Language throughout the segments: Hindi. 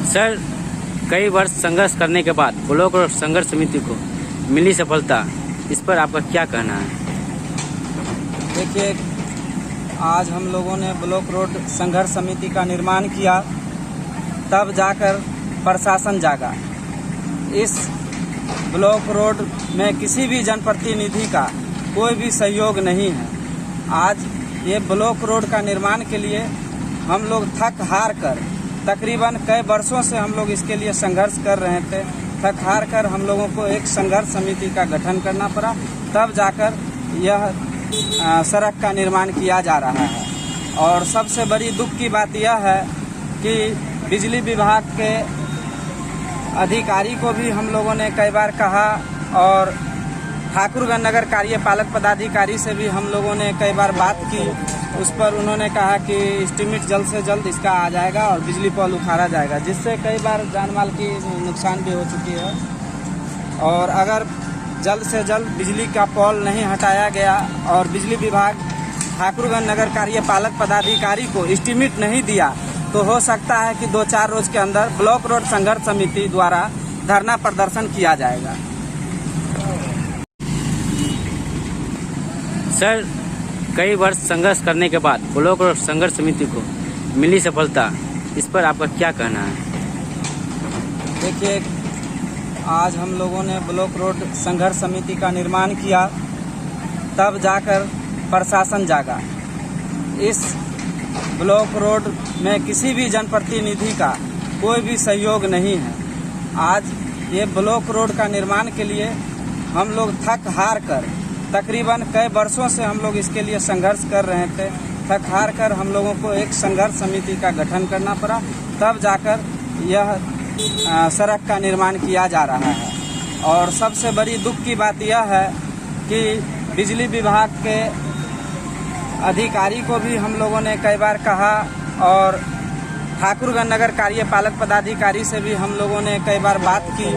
सर, कई वर्ष संघर्ष करने के बाद ब्लॉक रोड संघर्ष समिति को मिली सफलता, इस पर आपका क्या कहना है? देखिए, आज हम लोगों ने ब्लॉक रोड संघर्ष समिति का निर्माण किया, तब जाकर प्रशासन जागा। इस ब्लॉक रोड में किसी भी जनप्रतिनिधि का कोई भी सहयोग नहीं है। आज ये ब्लॉक रोड का निर्माण के लिए हम लोग थक हार कर, तकरीबन कई वर्षों से हम लोग इसके लिए संघर्ष कर रहे थे। थक हार कर हम लोगों को एक संघर्ष समिति का गठन करना पड़ा, तब जाकर यह सड़क का निर्माण किया जा रहा है। और सबसे बड़ी दुख की बात यह है कि बिजली विभाग के अधिकारी को भी हम लोगों ने कई बार कहा, और ठाकुरगंज नगर कार्यपालक पदाधिकारी से भी हम लोगों ने कई बार बात की। उस पर उन्होंने कहा कि एस्टीमेट जल्द से जल्द इसका आ जाएगा और बिजली पोल उखाड़ा जाएगा, जिससे कई बार जान माल की नुकसान भी हो चुकी है। और अगर जल्द से जल्द बिजली का पोल नहीं हटाया गया और बिजली विभाग ठाकुरगंज नगर कार्यपालक पदाधिकारी को एस्टीमेट नहीं दिया, तो हो सकता है कि 2-4 रोज के अंदर ब्लॉक रोड संघर्ष समिति द्वारा धरना प्रदर्शन किया जाएगा। सर, कई वर्ष संघर्ष करने के बाद ब्लॉक रोड संघर्ष समिति को मिली सफलता, इस पर आपका क्या कहना है? देखिए, आज हम लोगों ने ब्लॉक रोड संघर्ष समिति का निर्माण किया, तब जाकर प्रशासन जागा। इस ब्लॉक रोड में किसी भी जनप्रतिनिधि का कोई भी सहयोग नहीं है। आज ये ब्लॉक रोड का निर्माण के लिए हम लोग थक हार कर, तकरीबन कई वर्षों से हम लोग इसके लिए संघर्ष कर रहे थे। थक हार कर हम लोगों को एक संघर्ष समिति का गठन करना पड़ा, तब जाकर यह सड़क का निर्माण किया जा रहा है। और सबसे बड़ी दुख की बात यह है कि बिजली विभाग के अधिकारी को भी हम लोगों ने कई बार कहा, और ठाकुरगंज नगर कार्यपालक पदाधिकारी से भी हम लोगों ने कई बार बात की।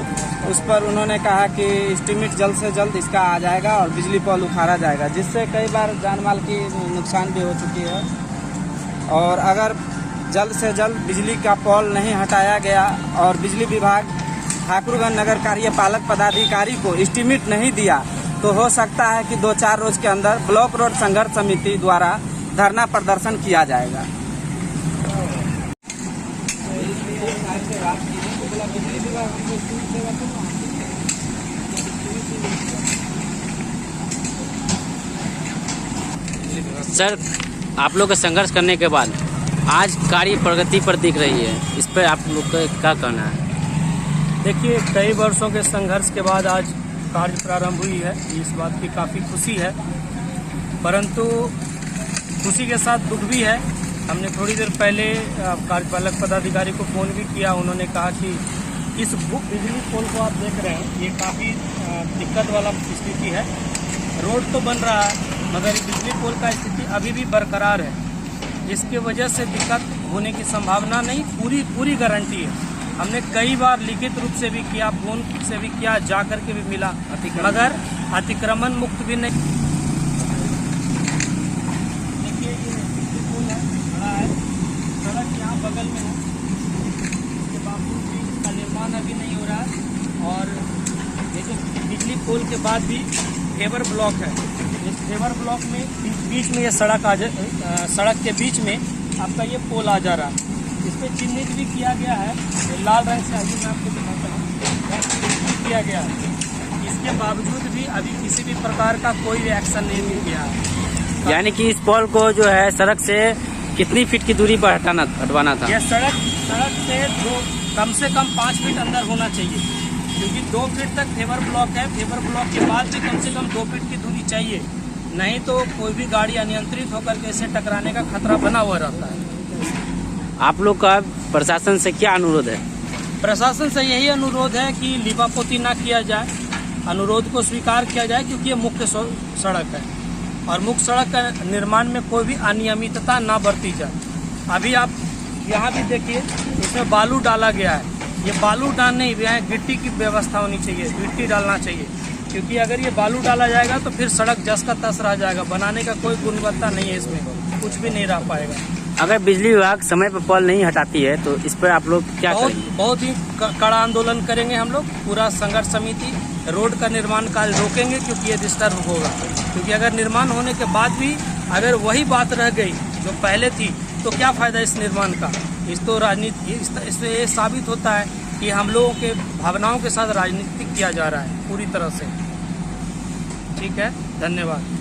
उस पर उन्होंने कहा कि एस्टीमेट जल्द से जल्द इसका आ जाएगा और बिजली पोल उखाड़ा जाएगा, जिससे कई बार जान माल की नुकसान भी हो चुकी है। और अगर जल्द से जल्द बिजली का पोल नहीं हटाया गया और बिजली विभाग ठाकुरगंज नगर कार्यपालक पदाधिकारी को एस्टीमेट नहीं दिया, तो हो सकता है कि 2-4 रोज के अंदर ब्लॉक रोड संघर्ष समिति द्वारा धरना प्रदर्शन किया जाएगा। सर, आप लोग का संघर्ष करने के बाद आज कार्य प्रगति पर दिख रही है, इस पर आप लोग का क्या कहना है? देखिए, कई वर्षों के संघर्ष के बाद आज कार्य प्रारंभ हुई है, इस बात की काफ़ी खुशी है। परंतु खुशी के साथ दुख भी है। हमने थोड़ी देर पहले कार्यपालक पदाधिकारी को फ़ोन भी किया। उन्होंने कहा कि इस बिजली पोल को आप देख रहे हैं, ये काफ़ी दिक्कत वाला स्थिति है। रोड तो बन रहा है, मगर बिजली पोल का स्थिति अभी भी बरकरार है, जिसकी वजह से दिक्कत होने की संभावना नहीं, पूरी गारंटी है। हमने कई बार लिखित रूप से भी किया, फोन से भी किया, जा कर के भी मिला, मगर अतिक्रमण मुक्त भी नहीं। देखिए, ये बिजली पोल है, बड़ा है, सड़क यहाँ बगल में है, इसके बावजूद भी इसका निर्माण अभी नहीं हो रहा है। और ये जो बिजली पोल के बाद भी फेवर ब्लॉक है, इस फेवर ब्लॉक में बीच में ये सड़क के बीच में आपका ये पोल आ जा रहा है। इस पर चिन्हित भी किया गया है, लाल रंग से अभी मैं आपको दिखाता हूँ, किया गया है। इसके बावजूद भी अभी किसी भी प्रकार का कोई एक्शन नहीं लिया गया है। यानी कि इस पोल को जो है सड़क से कितनी फीट की दूरी पर हटवाना था? यह सड़क से कम से कम 5 फीट अंदर होना चाहिए, क्योंकि 2 फीट तक फेवर ब्लॉक है। फेवर ब्लॉक के बाद भी कम से कम 2 फीट की दूरी चाहिए, नहीं तो कोई भी गाड़ी अनियंत्रित होकर के इसे टकराने का खतरा बना हुआ रहता है। आप लोग का प्रशासन से क्या अनुरोध है? प्रशासन से यही अनुरोध है कि लिपापोती ना किया जाए, अनुरोध को स्वीकार किया जाए, क्योंकि ये मुख्य सड़क है और मुख्य सड़क का निर्माण में कोई भी अनियमितता ना बरती जाए। अभी आप यहाँ भी देखिए, इसमें बालू डाला गया है। ये बालू डालने यहाँ गिट्टी की व्यवस्था होनी चाहिए, गिट्टी डालना चाहिए, क्योंकि अगर ये बालू डाला जाएगा तो फिर सड़क जस का तस रह जाएगा, बनाने का कोई गुणवत्ता नहीं है इसमें। कुछ भी नहीं रह पाएगा। अगर बिजली विभाग समय पर पोल नहीं हटाती है तो इस पर आप लोग क्या करेंगे? बहुत ही कड़ा आंदोलन करेंगे हम लोग। पूरा संघर्ष समिति रोड का निर्माण कार्य रोकेंगे, क्योंकि ये डिस्टर्ब होगा। क्योंकि अगर निर्माण होने के बाद भी अगर वही बात रह गई जो पहले थी तो क्या फायदा इस निर्माण का। इस तो राजनीति इससे ये साबित होता है कि हम लोगों के भावनाओं के साथ राजनीति किया जा रहा है पूरी तरह से। ठीक है, धन्यवाद।